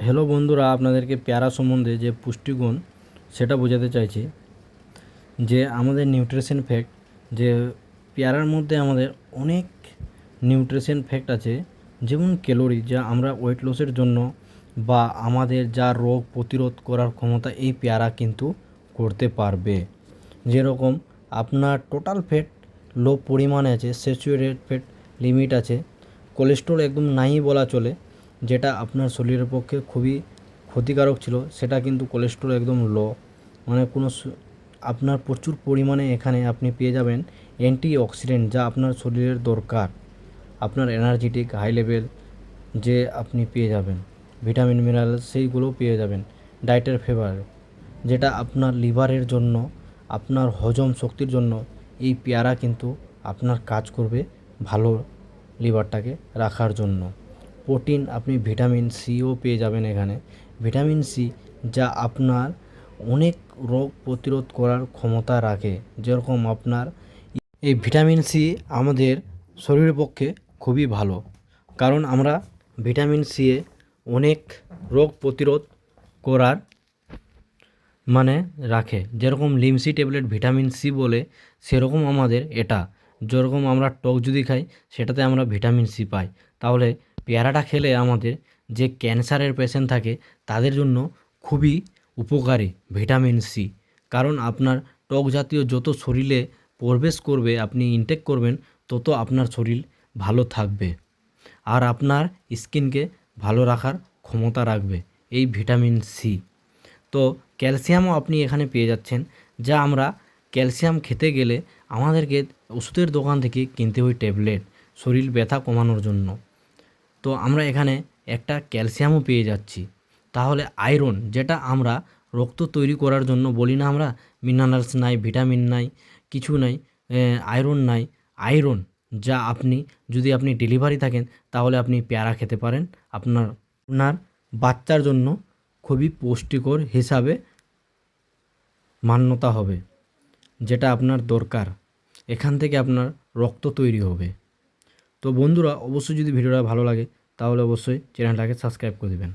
Hello বন্ধুরা, আপনাদেরকে পেয়ারা সম্বন্ধে যে পুষ্টিগুণ সেটা বোঝাতে চাইছি। যে আমাদের নিউট্রিশন ফ্যাক্ট, যে পেয়ারার মধ্যে আমাদের অনেক নিউট্রিশন ফ্যাক্ট আছে, যেমন ক্যালোরি, যা আমরা ওয়েট লসের জন্য বা আমাদের যা রোগ প্রতিরোধ করার ক্ষমতা এই পেয়ারা কিন্তু করতে পারবে। যেরকম আপনার টোটাল ফ্যাট লো পরিমাণে আছে, স্যাচুরেটেড ফ্যাট লিমিট আছে, কোলেস্ট্রল একদম নাই বলা চলে, যেটা আপনার শরীরের পক্ষে খুবই ক্ষতিকারক ছিল, সেটা কিন্তু কোলেস্ট্রল একদম লো, মানে আপনার প্রচুর পরিমাণে এখানে আপনি পেয়ে যাবেন অ্যান্টিঅক্সিডেন্ট, যা আপনার শরীরের দরকার, আপনার এনার্জেটিক হাই লেভেল যে আপনি পেয়ে যাবেন, ভিটামিন মিনারেল সেইগুলোও পেয়ে যাবেন। ডায়েটের ফেভার, যেটা আপনার লিভারের জন্য, আপনার হজম শক্তির জন্য এই পেয়ারা কিন্তু আপনার কাজ করবে ভালো, লিভারটাকে রাখার জন্য। প্রোটিন, আপনি ভিটামিন সিও পেয়ে যাবেন এখানে, ভিটামিন সি যা আপনার অনেক রোগ প্রতিরোধ করার ক্ষমতা রাখে। যেরকম আপনার এই ভিটামিন সি আমাদের শরীরের পক্ষে খুবই ভালো, কারণ আমরা ভিটামিন সি এ অনেক রোগ প্রতিরোধ করার মানে রাখে। যেরকম লিমসি ট্যাবলেট ভিটামিন সি বলে, সেরকম আমাদের এটা, যেরকম আমরা টক যদি খাই সেটাতে আমরা ভিটামিন সি পাই, তাহলে পেয়ারাটা খেলে আমাদের যে ক্যান্সারের পেশেন্ট থাকে তাদের জন্য খুবই উপকারী ভিটামিন সি। কারণ আপনার টক জাতীয় যত শরীরে প্রবেশ করবে, আপনি ইনটেক করবেন, তত আপনার শরীর ভালো থাকবে আর আপনার স্কিনকে ভালো রাখার ক্ষমতা রাখবে এই ভিটামিন সি। তো ক্যালসিয়ামও আপনি এখানে পেয়ে যাচ্ছেন, যা আমরা ক্যালসিয়াম খেতে গেলে আমাদেরকে ওষুধের দোকান থেকে কিনতে হয় ট্যাবলেট শরীর ব্যথা কমানোর জন্য। তো আমরা এখানে একটা ক্যালসিয়ামও পেয়ে যাচ্ছি। তাহলে আয়রন, যেটা আমরা রক্ত তৈরি করার জন্য বলি না আমরা, মিনারেলস নাই, ভিটামিন নাই, কিছু নাই, আয়রন নাই, আয়রন যা আপনি যদি আপনি ডেলিভারি থাকেন তাহলে আপনি পেয়ারা খেতে পারেন, আপনার আপনার বাচ্চার জন্য খুবই পুষ্টিকর হিসাবে মান্যতা হবে, যেটা আপনার দরকার। এখান থেকে আপনার রক্ত তৈরি হবে। তো বন্ধুরা, অবশ্যই যদি ভিডিওটা ভালো লাগে তাহলে অবশ্যই চ্যানেলটাকে সাবস্ক্রাইব করে দেবেন।